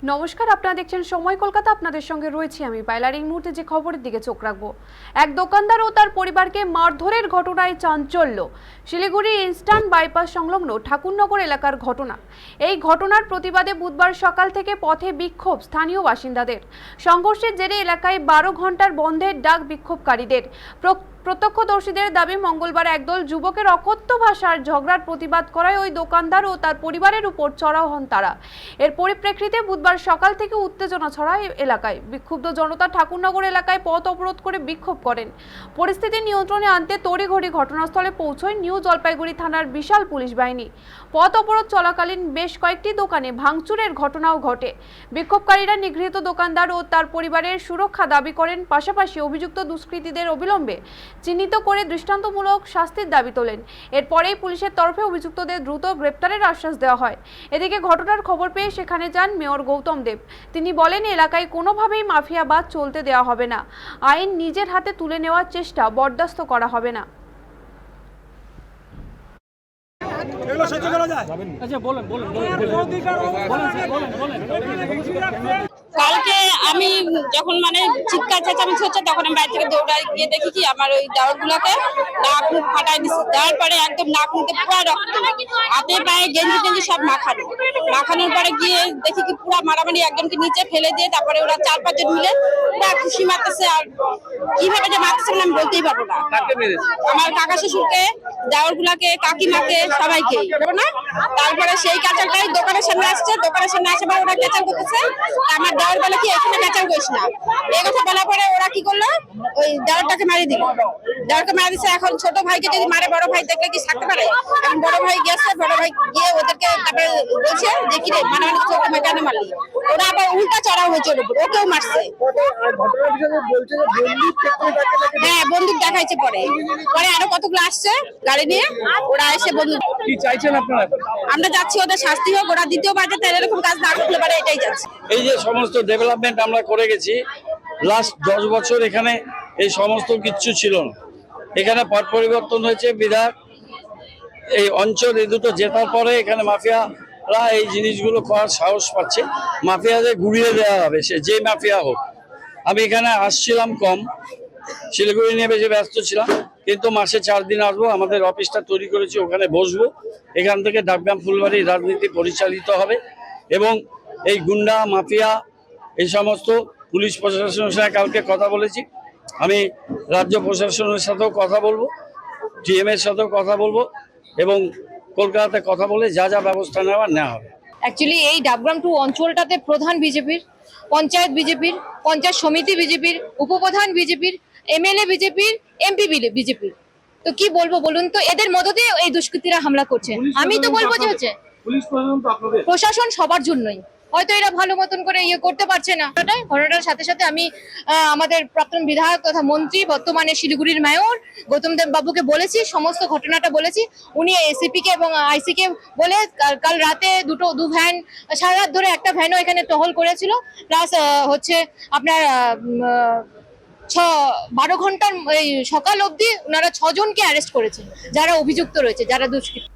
নমস্কার, আপনারা দেখছেন সময় কলকাতা। আপনাদের সঙ্গে রয়েছি আমি পাইলার। এই মুহূর্তে যে খবরের দিকে চোখ রাখবো, এক দোকানদার ও তার পরিবারকে মারধরের ঘটনায় চাঞ্চল্য। শিলিগুড়ি ইস্টার্ন বাইপাস সংলগ্ন ঠাকুরনগর এলাকার ঘটনা। এই ঘটনার প্রতিবাদে বুধবার সকাল থেকে পথে বিক্ষোভ স্থানীয় বাসিন্দাদের। সংঘর্ষের জেরে এলাকায় 12 ঘন্টার বন্ধের ডাক বিক্ষোভকারীদের। প্রত্যক্ষদর্শীদের দাবি, মঙ্গলবার একদল যুবকের অকথ্য ভাষার ঝগড়ার প্রতিবাদ করায় ওই দোকানদার ও তার পরিবারের উপর চড়াও হন তারা। এর পরিপ্রেক্ষিতে বুধবার সকাল থেকে উত্তেজনা ছড়ায় এলাকায়। বিক্ষুব্ধ জনতা ঠাকুরনগর এলাকায় পথ অবরোধ করে বিক্ষোভ করেন। পরিস্থিতি নিয়ন্ত্রণে আনতে তড়িঘড়ি ঘটনাস্থলে পৌঁছয় নিউ জলপাইগুড়ি থানার বিশাল পুলিশ বাহিনী। পথ অবরোধ চলাকালীন বেশ কয়েকটি দোকানে ভাঙচুরের ঘটনাও ঘটে। বিক্ষোভকারীরা নিগৃহীত দোকানদার ও তার পরিবারের সুরক্ষা দাবি করেন, পাশাপাশি অভিযুক্ত দুষ্কৃতীদের অবিলম্বে চিহ্নিত করে দৃষ্টান্তমূলক শাস্তির দাবি তোলেন। এরপরেই পুলিশের তরফে অভিযুক্তদের দ্রুত গ্রেপ্তারের আশ্বাস দেওয়া হয়। এদিকে ঘটনার খবর পেয়ে সেখানে যান মেয়র গৌতম দেব। তিনি বলেন, এলাকায় কোনোভাবেই মাফিয়াবাদ চলতে দেওয়া হবে না। আইন নিজের হাতে তুলে নেওয়ার চেষ্টা বরদাস্ত করা হবে না। কালকে আমি যখন চিৎকার চেঁচামেচি হচ্ছে তখন আমি বাড়ি থেকে দৌড়ায় গিয়ে দেখি কি আমার ওই দেওয়ারগুলোকে নাক মুখ ফাটাই দিচ্ছে। দেওয়ার পরে একদম নাক মুখে পুরো রক্ত, হাতে পায়ে গেঞ্জি টেঞ্জি সব মাখানোর পরে গিয়ে দেখি কি পুরো মারামারি, একজনকে নিচে ফেলে দিয়ে তারপরে ওরা 4-5 জন মিলে পুরো খুশি মারতেছে। আর কিভাবে যে মারতেছে আমি বলতেই পারবো না। আমার কাকা শ্বশুরকে, দেওয়ারগুলাকে, কাকিমাকে, সবাইকে না। তারপরে সেই কাঁচালটাই দোকানের সামনে আসছে, দোকানের সামনে আসে ওরা কেঁচাল করতেছে। আমার দেওয়ার বলে কি এখানে কেঁচাল করিস না, এই কথা বলার পরে ওরা কি করলো, ওই দেওয়ারটাকে মারি দিল। দেওয়ারকে মারি দিচ্ছে। এখন ছোট ভাইকে যদি মারে, বড় ভাই দেখলে কি থাকতে পারে? এখন বড় ভাই গেছে, বড় ভাই গিয়ে ওদেরকে তারপরে বলছে যে কি রে মানে কেন মারলি। ওরা আবার উল্টা চড়াও হয়েছে ওর উপর, ওকেও মারছে। হ্যাঁ, বন্দুক দেখাইছে। পরে আরো কতগুলো আসছে গাড়ি নিয়ে, ওরা এসে বন্দুক। কি চাইছেন আপনারা? আমরা যাচ্ছি ওদের শাস্তি হোক, ওরা দ্বিতীয়বার যাতে এরকম কাজ না করতে পারে এটাই যাচ্ছে। এই যে সমস্ত ডেভেলপমেন্ট আমরা করে গেছি লাস্ট 10 বছর, এখানে এই সমস্ত কিচ্ছু ছিল না। এখানে পট পরিবর্তন হয়েছে বিধায়ক এই অঞ্চল এই দুটো জেতার পরে এখানে মাফিয়ারা এই জিনিসগুলো করার সাহস পাচ্ছে। মাফিয়াদের গুড়িয়ে দেওয়া হবে, সে যে মাফিয়া হোক। আমি এখানে আসছিলাম কম, শিলিগুড়ি নিয়ে বেশি ব্যস্ত ছিলাম, কিন্তু মাসে 4 দিন আসবো। আমাদের অফিসটা তৈরি করেছি, ওখানে বসবো। এখান থেকে ডাকগ্রাম ফুলবাড়ি রাজনীতি পরিচালিত হবে এবং এই গুন্ডা মাফিয়া এই সমস্ত পুলিশ প্রশাসনের সাথে কালকে কথা বলেছি। আমি রাজ্য প্রশাসনের সাথেও কথা বলবো, ডিএম এর সাথেও কথা বলবো এবং কলকাতাতে কথা বলে যা যা ব্যবস্থা নেওয়া হবে। অ্যাকচুয়ালি এই ডাবগ্রাম 2 অঞ্চলটাতে প্রধান বিজেপির, পঞ্চায়েত বিজেপির, পঞ্চায়েত সমিতি বিজেপির, উপপ্রধান বিজেপির, এমএলএ বিজেপির, এমপি বিজেপির। তো কি বলবো বলুন তো, এদের মধ্য দিয়ে এই দুষ্কৃতীরা হামলা করছে। আমি তো বলবো যে হচ্ছে প্রশাসন সবার জন্যই, হয়তো এরা ভালো মতন করে করতে পারছে না। ঘটনাটার সাথে সাথে আমি আমাদের প্রাক্তন বিধায়ক তথা মন্ত্রী, বর্তমানে শিলিগুড়ির মেয়র গৌতম দেব বাবুকে বলেছি, সমস্ত ঘটনাটা বলেছি। উনি এসিপি কে এবং আইসি কে বলে কাল রাতে দু ভ্যান, সারা রাত ধরে একটা ভ্যানও এখানে টহল করেছিল। প্লাস হচ্ছে আপনার 12 ঘন্টার সকাল অবধি ওনারা 6 জনকে অ্যারেস্ট করেছেন, যারা অভিযুক্ত রয়েছে, যারা দুষ্কৃতী।